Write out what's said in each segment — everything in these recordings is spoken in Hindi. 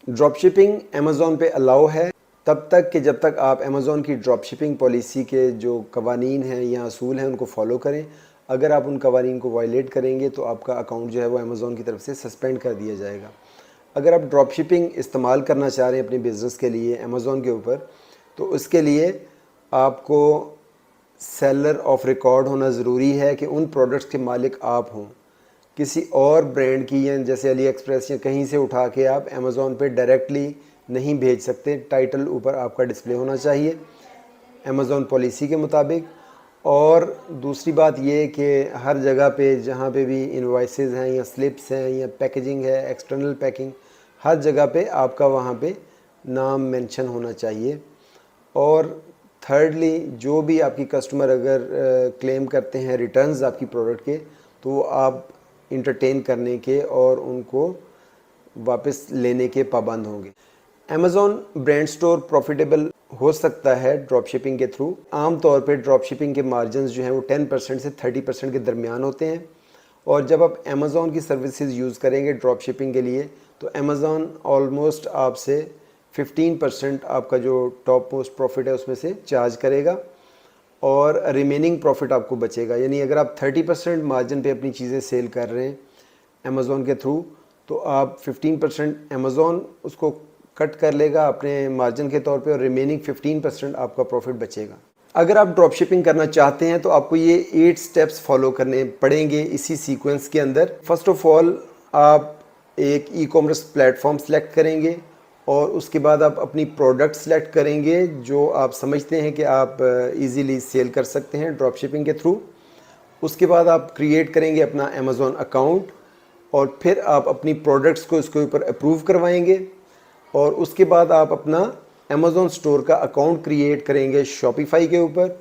ड्रॉप शिपिंग अमेज़ॉन पे अलाउ है तब तक कि जब तक आप अमेज़ॉन की ड्रॉप शिपिंग पॉलिसी के जो कवानीन हैं या असूल हैं उनको फॉलो करें। अगर आप उन कवानीन को वायलेट करेंगे तो आपका अकाउंट जो है वो अमेज़ॉन की तरफ से सस्पेंड कर दिया जाएगा। अगर आप ड्रॉप शिपिंग इस्तेमाल करना चाह रहे हैं अपने बिज़नेस के लिए अमेज़ॉन के ऊपर, तो उसके लिए आपको सेलर ऑफ रिकॉर्ड होना ज़रूरी है कि उन प्रोडक्ट्स के मालिक आप हों। किसी और ब्रांड की या जैसे अली एक्सप्रेस या कहीं से उठा के आप अमेज़ॉन पे डायरेक्टली नहीं भेज सकते। टाइटल ऊपर आपका डिस्प्ले होना चाहिए अमेज़ॉन पॉलिसी के मुताबिक। और दूसरी बात ये कि हर जगह पे जहाँ पे भी इनवॉइसेस हैं या स्लिप्स हैं या पैकेजिंग है, एक्सटर्नल पैकिंग, हर जगह पे आपका वहाँ पे नाम मेंशन होना चाहिए। और थर्डली, जो भी आपकी कस्टमर अगर क्लेम करते हैं रिटर्न्स आपकी प्रोडक्ट के, तो आप इंटरटेन करने के और उनको वापस लेने के पाबंद होंगे। अमेज़ॉन ब्रांड स्टोर प्रॉफिटेबल हो सकता है ड्रॉप शिपिंग के थ्रू। आम तौर पे ड्रॉप शिपिंग के मार्जिन जो हैं वो 10% से 30% के दरमियान होते हैं। और जब आप अमेज़ॉन की सर्विसेज यूज़ करेंगे ड्रॉप शिपिंग के लिए, तो अमेज़ॉन ऑलमोस्ट आपसे 15% आपका जो टॉप मोस्ट प्रॉफिट है उसमें से चार्ज करेगा और रिमेनिंग प्रॉफिट आपको बचेगा। यानी अगर आप 30% मार्जिन पे अपनी चीज़ें सेल कर रहे हैं अमेज़ॉन के थ्रू, तो आप 15% अमेज़ॉन उसको कट कर लेगा अपने मार्जिन के तौर पे और रिमेनिंग 15% आपका प्रॉफिट बचेगा। अगर आप ड्रॉप शिपिंग करना चाहते हैं तो आपको ये 8 स्टेप्स फॉलो करने पड़ेंगे इसी सीक्वेंस के अंदर। फर्स्ट ऑफ ऑल, आप एक ई कॉमर्स प्लेटफॉर्म सेलेक्ट करेंगे और उसके बाद आप अपनी प्रोडक्ट सेलेक्ट करेंगे जो आप समझते हैं कि आप इजीली सेल कर सकते हैं ड्रॉप शिपिंग के थ्रू। उसके बाद आप क्रिएट करेंगे अपना अमेज़ॉन अकाउंट और फिर आप अपनी प्रोडक्ट्स को इसके ऊपर अप्रूव करवाएंगे। और उसके बाद आप अपना अमेज़ॉन स्टोर का अकाउंट क्रिएट करेंगे शॉपिफाई के ऊपर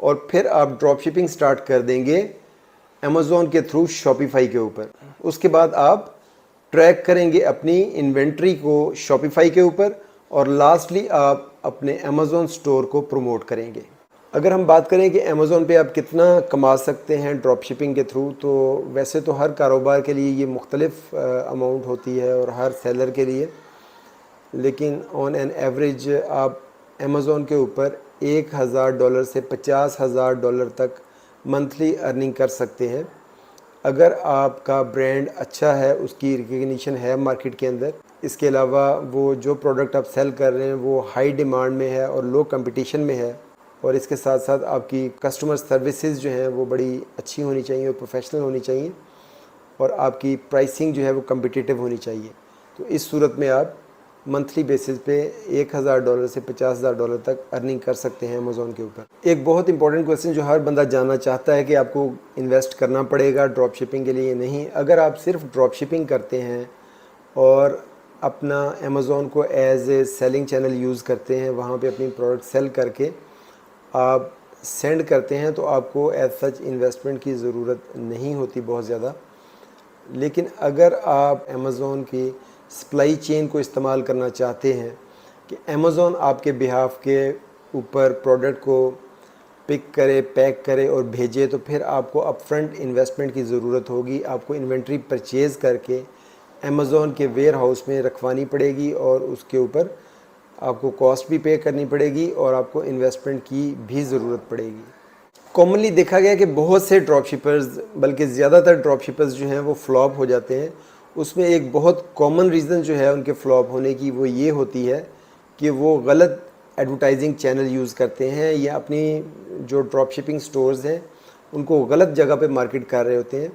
और फिर आप ड्रॉप शिपिंग स्टार्ट कर देंगे अमेज़ॉन के थ्रू शॉपिफाई के ऊपर। उसके बाद आप ट्रैक करेंगे अपनी इन्वेंट्री को शॉपिफाई के ऊपर और लास्टली आप अपने अमेज़ॉन स्टोर को प्रमोट करेंगे। अगर हम बात करें कि अमेज़ॉन पे आप कितना कमा सकते हैं ड्रॉप शिपिंग के थ्रू, तो वैसे तो हर कारोबार के लिए ये मुख्तलिफ अमाउंट होती है और हर सेलर के लिए, लेकिन ऑन एन एवरेज आप अमेज़ॉन के ऊपर $1000 से $50,000 तक मंथली अर्निंग कर सकते हैं अगर आपका ब्रांड अच्छा है, उसकी रिकग्निशन है मार्केट के अंदर। इसके अलावा वो जो प्रोडक्ट आप सेल कर रहे हैं वो हाई डिमांड में है और लो कंपटीशन में है, और इसके साथ साथ आपकी कस्टमर सर्विसेज जो हैं वो बड़ी अच्छी होनी चाहिए और प्रोफेशनल होनी चाहिए और आपकी प्राइसिंग जो है वो कम्पिटिटिव होनी चाहिए। तो इस सूरत में आप मंथली बेसिस पे $1000 से $50,000 तक अर्निंग कर सकते हैं अमेज़ॉन के ऊपर। एक बहुत इंपॉर्टेंट क्वेश्चन जो हर बंदा जानना चाहता है कि आपको इन्वेस्ट करना पड़ेगा ड्रॉप शिपिंग के लिए। नहीं, अगर आप सिर्फ ड्रॉप शिपिंग करते हैं और अपना अमेज़ॉन को as a selling channel use करते हैं, वहाँ पे अपनी प्रोडक्ट सेल करके आप सेंड करते हैं, तो आपको एज सच इन्वेस्टमेंट की ज़रूरत नहीं होती बहुत ज़्यादा। लेकिन अगर आप अमेज़ॉन की सप्लाई चेन को इस्तेमाल करना चाहते हैं कि अमेज़ॉन आपके बिहाफ के ऊपर प्रोडक्ट को पिक करे, पैक करे और भेजे, तो फिर आपको अपफ्रंट इन्वेस्टमेंट की ज़रूरत होगी। आपको इन्वेंट्री परचेज़ करके अमेज़ॉन के वेयर हाउस में रखवानी पड़ेगी और उसके ऊपर आपको कॉस्ट भी पे करनी पड़ेगी और आपको इन्वेस्टमेंट की भी ज़रूरत पड़ेगी। कॉमनली देखा गया कि बहुत से ड्रॉप शिपर्स, बल्कि ज़्यादातर ड्रॉप शिपर्स जो हैं वो फ्लॉप हो जाते हैं। उसमें एक बहुत कॉमन रीज़न जो है उनके फ्लॉप होने की वो ये होती है कि वो गलत एडवर्टाइजिंग चैनल यूज़ करते हैं या अपनी जो ड्रॉप शिपिंग स्टोर्स हैं उनको गलत जगह पे मार्केट कर रहे होते हैं।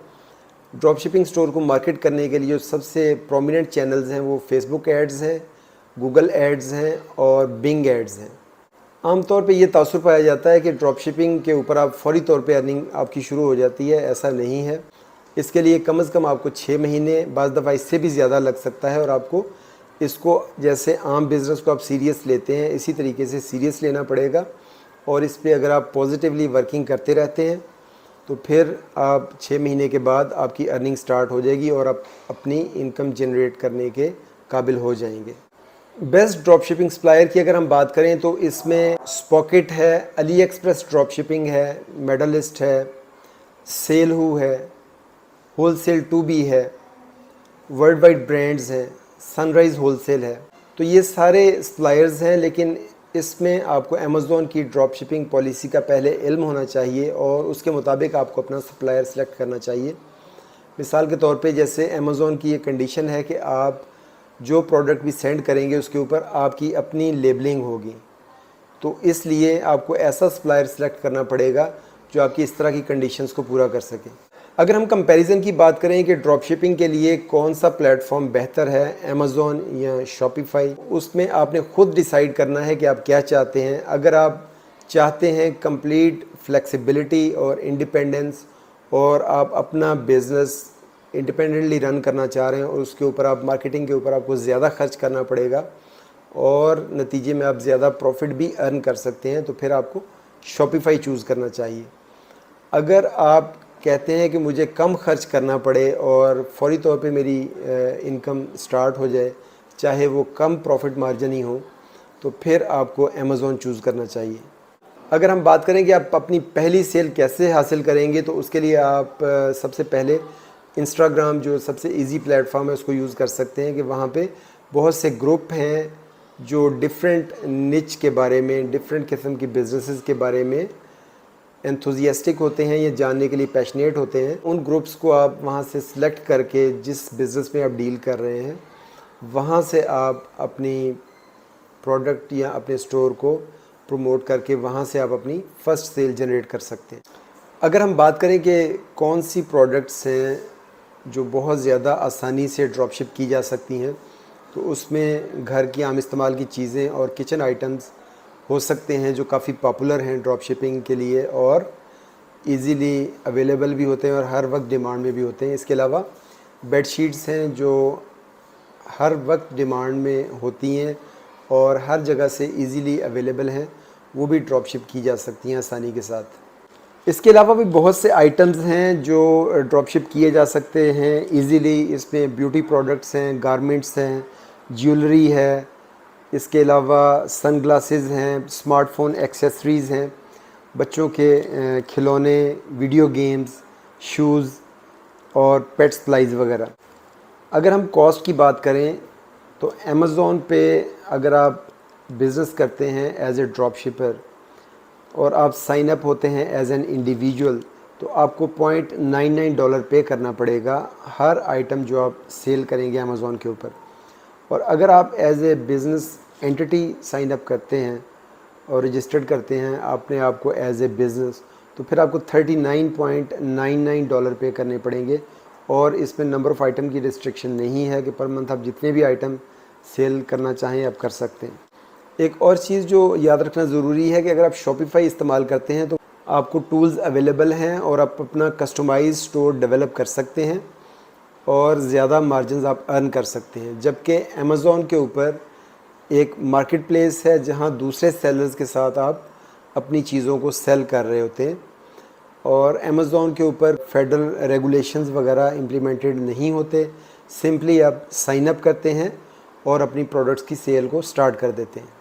ड्रॉप शिपिंग स्टोर को मार्केट करने के लिए जो सबसे प्रोमिनेंट चैनल्स हैं वो फेसबुक एड्स हैं, गूगल एड्स हैं और बिंग एड्स हैं। आमतौर पे ये तासुर पाया जाता है कि ड्रॉप शिपिंग के ऊपर आप फौरी तौर पे अर्निंग आपकी शुरू हो जाती है। ऐसा नहीं है। इसके लिए कम से कम आपको 6 महीने, बाज़ दफ़ा इससे भी ज़्यादा लग सकता है, और आपको इसको जैसे आम बिज़नेस को आप सीरियस लेते हैं इसी तरीके से सीरियस लेना पड़ेगा। और इस पे अगर आप पॉजिटिवली वर्किंग करते रहते हैं तो फिर आप 6 महीने के बाद आपकी अर्निंग स्टार्ट हो जाएगी और आप अपनी इनकम जनरेट करने के काबिल हो जाएंगे। बेस्ट ड्रॉप शिपिंग सप्लायर की अगर हम बात करें तो इसमें स्पॉकेट है, अली एक्सप्रेस ड्रॉप शिपिंग है, मेडलिस्ट है, सेलहू है, होलसेल 2B है, वर्ल्ड वाइड ब्रांड्स हैं, सनराइज़ होलसेल है। तो ये सारे सप्लायर्स हैं, लेकिन इसमें आपको अमेज़ॉन की ड्रॉप शिपिंग पॉलिसी का पहले इल्म होना चाहिए और उसके मुताबिक आपको अपना सप्लायर सेलेक्ट करना चाहिए। मिसाल के तौर पे जैसे अमेज़ॉन की ये कंडीशन है कि आप जो प्रोडक्ट भी सेंड करेंगे उसके ऊपर आपकी अपनी लेबलिंग होगी, तो इसलिए आपको ऐसा सप्लायर सेलेक्ट करना पड़ेगा जो आपकी इस तरह की कंडीशंस को पूरा कर सके। अगर हम कंपैरिजन की बात करें कि ड्रॉप शिपिंग के लिए कौन सा प्लेटफॉर्म बेहतर है, अमेज़ॉन या शॉपिफाई, उसमें आपने ख़ुद डिसाइड करना है कि आप क्या चाहते हैं। अगर आप चाहते हैं कंप्लीट फ्लेक्सिबिलिटी और इंडिपेंडेंस और आप अपना बिज़नेस इंडिपेंडेंटली रन करना चाह रहे हैं और उसके ऊपर आप मार्केटिंग के ऊपर आपको ज़्यादा खर्च करना पड़ेगा और नतीजे में आप ज़्यादा प्रॉफिट भी अर्न कर सकते हैं, तो फिर आपको शॉपिफाई चूज़ करना चाहिए। अगर आप कहते हैं कि मुझे कम खर्च करना पड़े और फौरी तौर पे मेरी इनकम स्टार्ट हो जाए, चाहे वो कम प्रॉफिट मार्जिन ही हो, तो फिर आपको अमेज़ॉन चूज़ करना चाहिए। अगर हम बात करें कि आप अपनी पहली सेल कैसे हासिल करेंगे, तो उसके लिए आप सबसे पहले इंस्टाग्राम जो सबसे इजी प्लेटफॉर्म है उसको यूज़ कर सकते हैं कि वहाँ पे बहुत से ग्रुप हैं जो डिफरेंट निच के बारे में, डिफरेंट किस्म की बिजनेसेस के बारे में एंथुजियास्टिक होते हैं, ये जानने के लिए पैशनेट होते हैं। उन ग्रुप्स को आप वहाँ से सिलेक्ट करके जिस बिज़नेस में आप डील कर रहे हैं वहाँ से आप अपनी प्रोडक्ट या अपने स्टोर को प्रमोट करके वहाँ से आप अपनी फ़र्स्ट सेल जनरेट कर सकते हैं। अगर हम बात करें कि कौन सी प्रोडक्ट्स हैं जो बहुत ज़्यादा आसानी से ड्रॉप शिप की जा सकती हैं, तो उसमें घर की आम इस्तेमाल की चीज़ें और किचन आइटम्स हो सकते हैं जो काफ़ी पॉपुलर हैं ड्रॉप शिपिंग के लिए और इजीली अवेलेबल भी होते हैं और हर वक्त डिमांड में भी होते हैं। इसके अलावा बेडशीट्स हैं जो हर वक्त डिमांड में होती हैं और हर जगह से इजीली अवेलेबल हैं, वो भी ड्रॉप शिप की जा सकती हैं आसानी के साथ। इसके अलावा भी बहुत से आइटम्स हैं जो ड्रॉप शिप किए जा सकते हैं इजीली। इसमें ब्यूटी प्रोडक्ट्स हैं, गारमेंट्स हैं, ज्वेलरी है, इसके अलावा सनग्लासेस हैं, स्मार्टफ़ोन एक्सेसरीज़ हैं, बच्चों के खिलौने, वीडियो गेम्स, शूज़ और पेट सप्लाइज़ वगैरह। अगर हम कॉस्ट की बात करें तो अमेज़ॉन पे अगर आप बिज़नेस करते हैं एज़ ए ड्रॉप शिपर और आप साइन अप होते हैं एज़ एन इंडिविजुअल, तो आपको $0.99 पे करना पड़ेगा हर आइटम जो आप सेल करेंगे अमेज़ॉन के ऊपर। और अगर आप as a business entity sign up करते हैं और रजिस्टर्ड करते हैं अपने आप को एज़ ए बिज़नेस, तो फिर आपको $39.99 पे करने पड़ेंगे और इसमें नंबर ऑफ़ आइटम की रिस्ट्रिक्शन नहीं है कि पर मंथ आप जितने भी आइटम सेल करना चाहें आप कर सकते हैं। एक और चीज़ जो याद रखना ज़रूरी है कि अगर आप शॉपिफाई इस्तेमाल करते हैं तो आपको टूल्स अवेलेबल हैं और आप अपना कस्टमाइज़ स्टोर डेवलप कर सकते हैं और ज़्यादा मार्जिन्स आप अर्न कर सकते हैं। जबकि अमेज़ॉन के ऊपर एक मार्केट प्लेस है जहां दूसरे सेलर्स के साथ आप अपनी चीज़ों को सेल कर रहे होते हैं और अमेज़ॉन के ऊपर फेडरल रेगुलेशंस वगैरह इम्प्लीमेंटेड नहीं होते। सिंपली आप साइन अप करते हैं और अपनी प्रोडक्ट्स की सेल को स्टार्ट कर देते हैं।